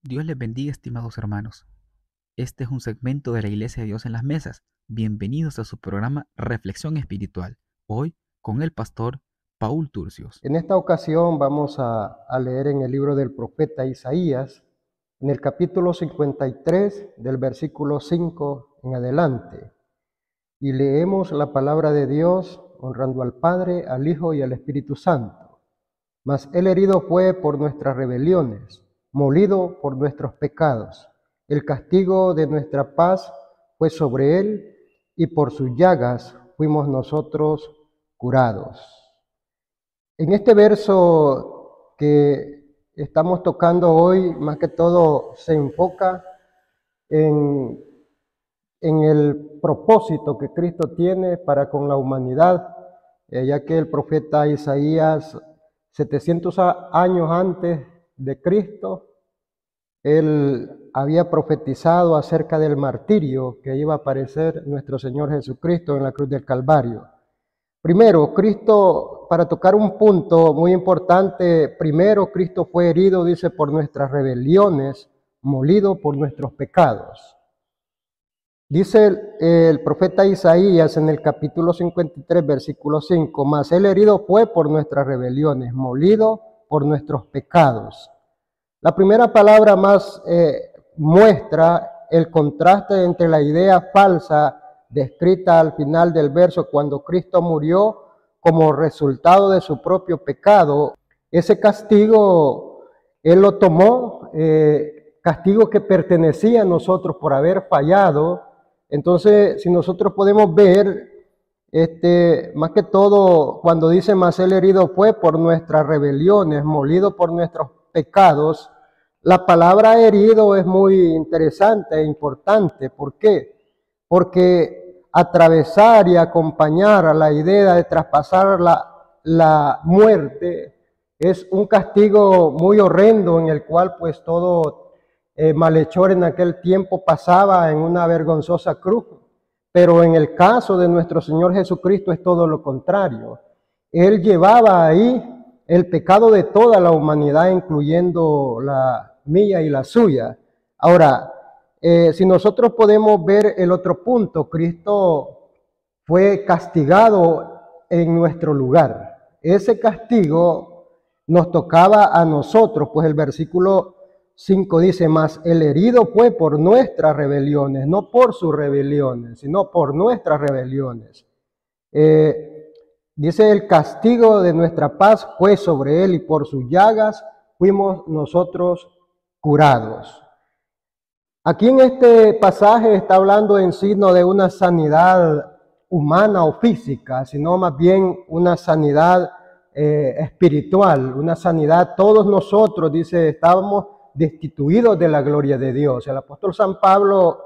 Dios les bendiga, estimados hermanos. Este es un segmento de la Iglesia de Dios en las Mesas. Bienvenidos a su programa Reflexión Espiritual. Hoy con el pastor Paul Turcios. En esta ocasión vamos a leer en el libro del profeta Isaías, en el capítulo 53, del versículo 5 en adelante. Y leemos la palabra de Dios honrando al Padre, al Hijo y al Espíritu Santo. Mas Él herido fue por nuestras rebeliones, molido por nuestros pecados. El castigo de nuestra paz fue sobre Él, y por sus llagas fuimos nosotros curados. En este verso que estamos tocando hoy, más que todo se enfoca en el propósito que Cristo tiene para con la humanidad, ya que el profeta Isaías, 700 años antes de Cristo, él había profetizado acerca del martirio que iba a padecer nuestro Señor Jesucristo en la cruz del Calvario. Primero, Cristo, para tocar un punto muy importante, primero Cristo fue herido, dice, por nuestras rebeliones, molido por nuestros pecados. Dice el profeta Isaías en el capítulo 53, versículo 5, mas Él herido fue por nuestras rebeliones, molido por nuestros pecados. La primera palabra más muestra el contraste entre la idea falsa descrita al final del verso, cuando Cristo murió como resultado de su propio pecado. Ese castigo Él lo tomó, castigo que pertenecía a nosotros por haber fallado. Entonces, si nosotros podemos ver, más que todo, cuando dice, mas Él herido fue por nuestras rebeliones, molido por nuestros pecados, la palabra herido es muy interesante e importante. ¿Por qué? Porque atravesar y acompañar a la idea de traspasar la muerte es un castigo muy horrendo, en el cual pues todo malhechor en aquel tiempo pasaba en una vergonzosa cruz. Pero en el caso de nuestro Señor Jesucristo es todo lo contrario. Él llevaba ahí el pecado de toda la humanidad, incluyendo la mía y la suya. Ahora, si nosotros podemos ver el otro punto, Cristo fue castigado en nuestro lugar. Ese castigo nos tocaba a nosotros, pues el versículo 5 dice, mas el herido fue por nuestras rebeliones, no por sus rebeliones, sino por nuestras rebeliones. Dice, el castigo de nuestra paz fue sobre él, y por sus llagas fuimos nosotros curados. Aquí en este pasaje está hablando en sí no de una sanidad humana o física, sino más bien una sanidad espiritual, una sanidad. Todos nosotros, dice, estábamos destituidos de la gloria de Dios. El apóstol San Pablo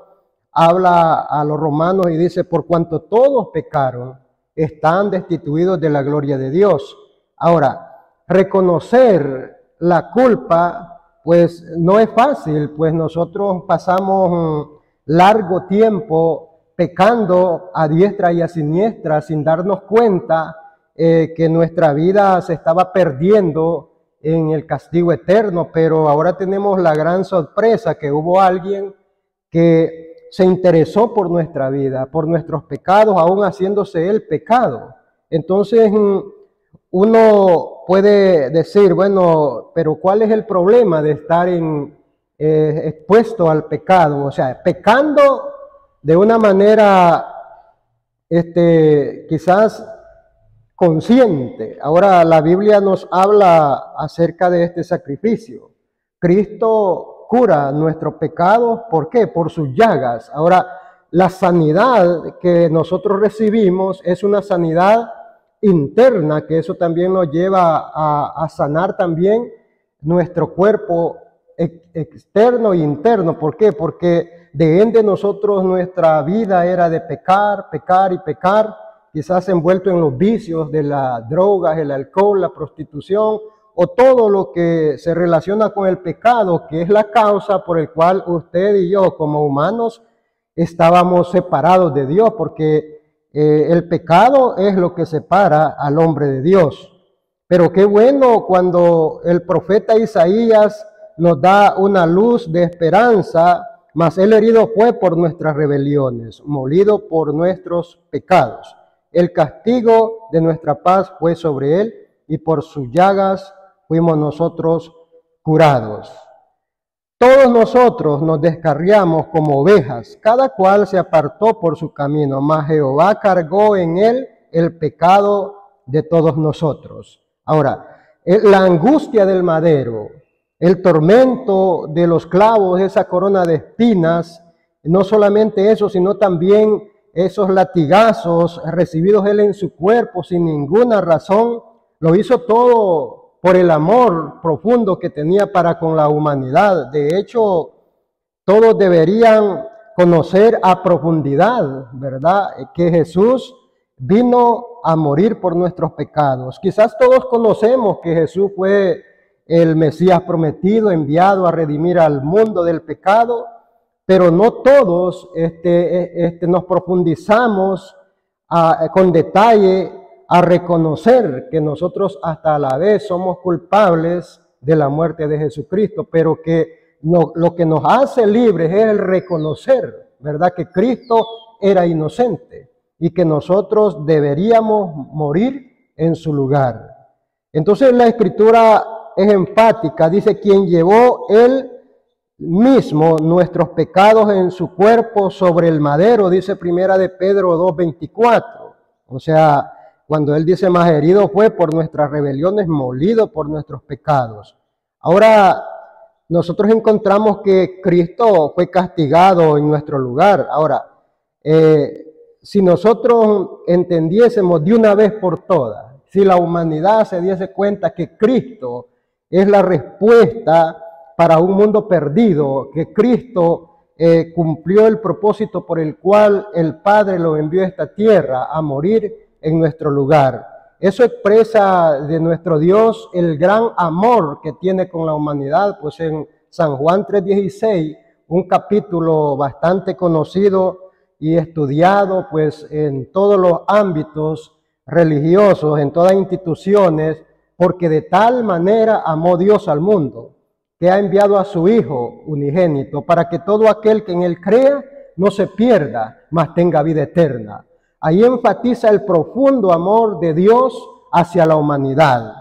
habla a los romanos y dice, por cuanto todos pecaron, están destituidos de la gloria de Dios. Ahora, reconocer la culpa pues no es fácil, pues nosotros pasamos largo tiempo pecando a diestra y a siniestra sin darnos cuenta que nuestra vida se estaba perdiendo en el castigo eterno. Pero ahora tenemos la gran sorpresa que hubo alguien que se interesó por nuestra vida, por nuestros pecados, aún haciéndose él pecado. Entonces uno puede decir, bueno, pero ¿cuál es el problema de estar expuesto al pecado? O sea, pecando de una manera quizás consciente. Ahora la Biblia nos habla acerca de este sacrificio. Cristo cura nuestros pecados, ¿por qué? Por sus llagas. Ahora, la sanidad que nosotros recibimos es una sanidad interna, que eso también nos lleva a sanar también nuestro cuerpo externo e interno. ¿Por qué? Porque de ende nosotros, nuestra vida era de pecar, pecar y pecar, quizás envuelto en los vicios de las drogas, el alcohol, la prostitución, o todo lo que se relaciona con el pecado, que es la causa por el cual usted y yo como humanos estábamos separados de Dios, porque el pecado es lo que separa al hombre de Dios. Pero qué bueno cuando el profeta Isaías nos da una luz de esperanza, mas Él herido fue por nuestras rebeliones, molido por nuestros pecados. El castigo de nuestra paz fue sobre Él, y por sus llagas fuimos nosotros curados. Todos nosotros nos descarriamos como ovejas, cada cual se apartó por su camino, mas Jehová cargó en Él el pecado de todos nosotros. Ahora, la angustia del madero, el tormento de los clavos, esa corona de espinas, no solamente eso, sino también esos latigazos recibidos Él en su cuerpo sin ninguna razón, lo hizo todo por el amor profundo que tenía para con la humanidad. De hecho, todos deberían conocer a profundidad, ¿verdad?, que Jesús vino a morir por nuestros pecados. Quizás todos conocemos que Jesús fue el Mesías prometido, enviado a redimir al mundo del pecado, pero no todos nos profundizamos con detalle a reconocer que nosotros hasta a la vez somos culpables de la muerte de Jesucristo, pero que lo que nos hace libres es el reconocer, ¿verdad?, que Cristo era inocente y que nosotros deberíamos morir en su lugar. Entonces la Escritura es enfática, dice, quien llevó Él mismo nuestros pecados en su cuerpo sobre el madero, dice Primera de Pedro 2:24. O sea, cuando Él dice, más herido fue por nuestras rebeliones, molido por nuestros pecados. Ahora, nosotros encontramos que Cristo fue castigado en nuestro lugar. Ahora, si nosotros entendiésemos de una vez por todas, si la humanidad se diese cuenta que Cristo es la respuesta para un mundo perdido, que Cristo cumplió el propósito por el cual el Padre lo envió a esta tierra a morir en nuestro lugar. Eso expresa de nuestro Dios el gran amor que tiene con la humanidad, pues en San Juan 3:16, un capítulo bastante conocido y estudiado pues en todos los ámbitos religiosos, en todas instituciones, porque de tal manera amó Dios al mundo, que ha enviado a su Hijo unigénito, para que todo aquel que en Él crea no se pierda, mas tenga vida eterna. Ahí enfatiza el profundo amor de Dios hacia la humanidad.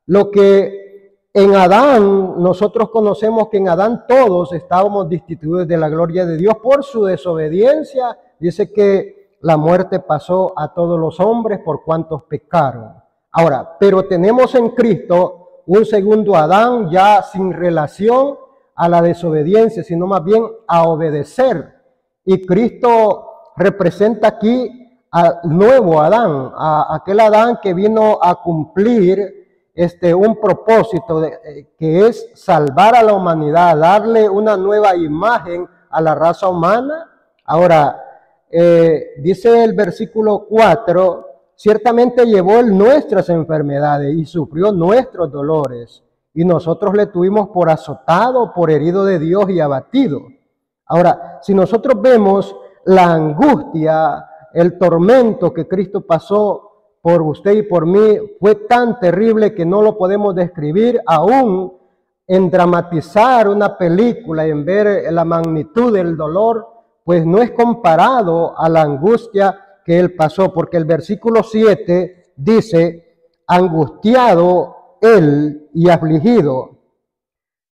Lo que en Adán, nosotros conocemos que en Adán todos estábamos destituidos de la gloria de Dios por su desobediencia. Dice que la muerte pasó a todos los hombres por cuantos pecaron. Ahora, pero tenemos en Cristo un segundo Adán ya sin relación a la desobediencia, sino más bien a obedecer. Y Cristo representa aquí al nuevo Adán, a aquel Adán que vino a cumplir un propósito que es salvar a la humanidad, darle una nueva imagen a la raza humana. Ahora, dice el versículo 4, ciertamente llevó Él nuestras enfermedades y sufrió nuestros dolores, y nosotros le tuvimos por azotado, por herido de Dios y abatido. Ahora, si nosotros vemos la angustia, el tormento que Cristo pasó por usted y por mí, fue tan terrible que no lo podemos describir, aún en dramatizar una película, en ver la magnitud del dolor, pues no es comparado a la angustia que Él pasó, porque el versículo 7 dice, angustiado Él y afligido,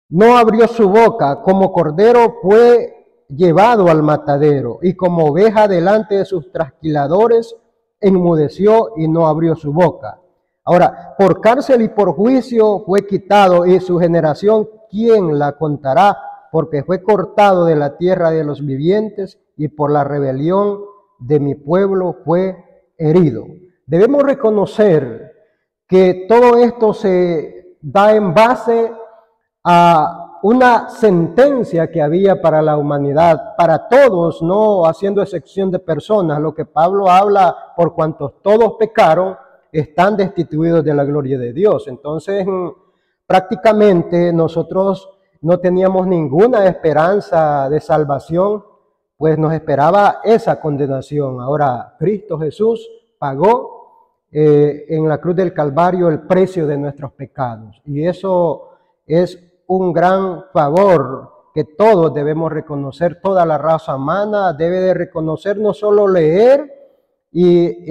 no abrió su boca, como cordero fue llevado al matadero, y como oveja delante de sus trasquiladores, enmudeció y no abrió su boca. Ahora, por cárcel y por juicio fue quitado, y su generación, ¿quién la contará? Porque fue cortado de la tierra de los vivientes, y por la rebelión de mi pueblo fue herido. Debemos reconocer que todo esto se da en base a una sentencia que había para la humanidad, para todos, no haciendo excepción de personas. Lo que Pablo habla, por cuantos todos pecaron, están destituidos de la gloria de Dios. Entonces, prácticamente nosotros no teníamos ninguna esperanza de salvación, pues nos esperaba esa condenación. Ahora, Cristo Jesús pagó en la cruz del Calvario el precio de nuestros pecados, y eso es un gran favor que todos debemos reconocer, toda la raza humana debe de reconocer, no solo leer y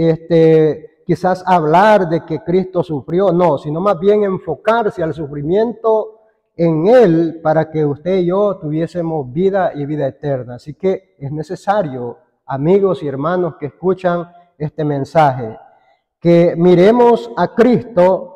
quizás hablar de que Cristo sufrió, no, sino más bien enfocarse al sufrimiento en Él para que usted y yo tuviésemos vida y vida eterna. Así que es necesario, amigos y hermanos que escuchan este mensaje, que miremos a Cristo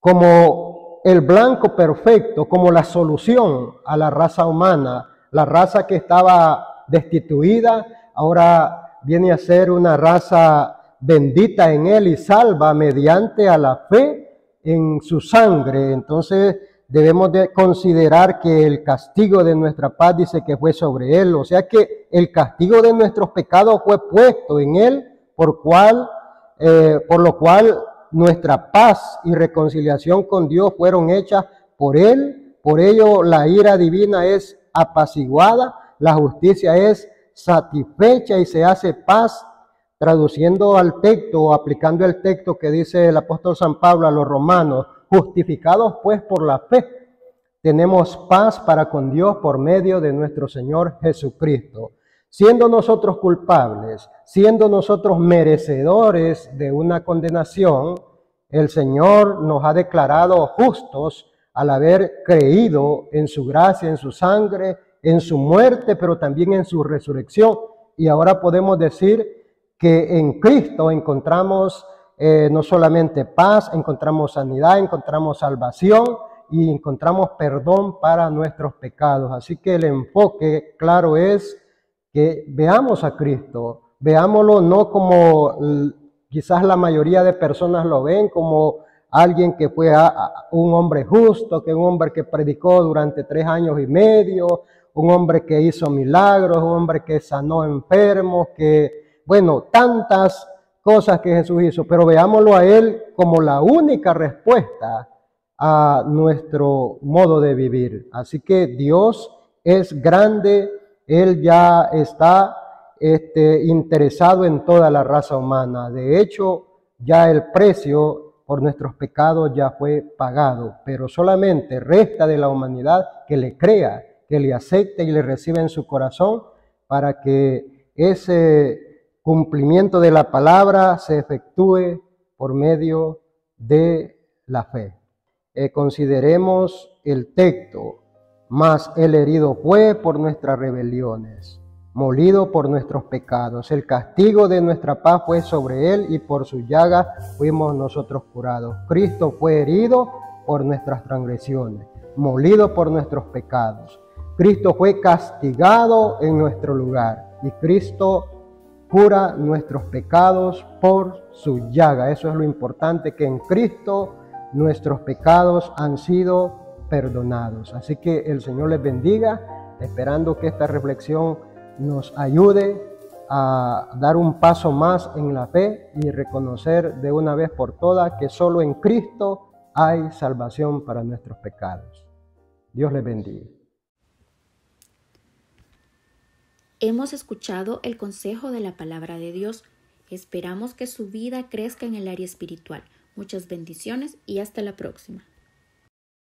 como el blanco perfecto, como la solución a la raza humana, la raza que estaba destituida, ahora viene a ser una raza bendita en Él y salva mediante a la fe en su sangre. Entonces debemos de considerar que el castigo de nuestra paz dice que fue sobre Él, o sea que el castigo de nuestros pecados fue puesto en Él, por lo cual nuestra paz y reconciliación con Dios fueron hechas por Él. Por ello la ira divina es apaciguada, la justicia es satisfecha y se hace paz. Traduciendo al texto o aplicando el texto que dice el apóstol San Pablo a los romanos, justificados pues por la fe, tenemos paz para con Dios por medio de nuestro Señor Jesucristo. Siendo nosotros culpables, siendo nosotros merecedores de una condenación, el Señor nos ha declarado justos al haber creído en su gracia, en su sangre, en su muerte, pero también en su resurrección. Y ahora podemos decir que en Cristo encontramos no solamente paz, encontramos sanidad, encontramos salvación y encontramos perdón para nuestros pecados. Así que el enfoque claro es que veamos a Cristo, veámoslo no como quizás la mayoría de personas lo ven, como alguien que fue un hombre justo, que un hombre que predicó durante 3 años y medio, un hombre que hizo milagros, un hombre que sanó enfermos, que, bueno, tantas cosas que Jesús hizo, pero veámoslo a Él como la única respuesta a nuestro modo de vivir. Así que Dios es grande, Él ya está interesado en toda la raza humana. De hecho, ya el precio por nuestros pecados ya fue pagado, pero solamente resta de la humanidad que le crea, que le acepte y le reciba en su corazón para que ese cumplimiento de la palabra se efectúe por medio de la fe. Consideremos el texto: mas el herido fue por nuestras rebeliones, molido por nuestros pecados. El castigo de nuestra paz fue sobre él y por su llaga fuimos nosotros curados. Cristo fue herido por nuestras transgresiones, molido por nuestros pecados. Cristo fue castigado en nuestro lugar y Cristo cura nuestros pecados por su llaga. Eso es lo importante, que en Cristo nuestros pecados han sido perdonados. Así que el Señor les bendiga, esperando que esta reflexión nos ayude a dar un paso más en la fe y reconocer de una vez por todas que solo en Cristo hay salvación para nuestros pecados. Dios les bendiga. Hemos escuchado el consejo de la palabra de Dios. Esperamos que su vida crezca en el área espiritual. Muchas bendiciones y hasta la próxima.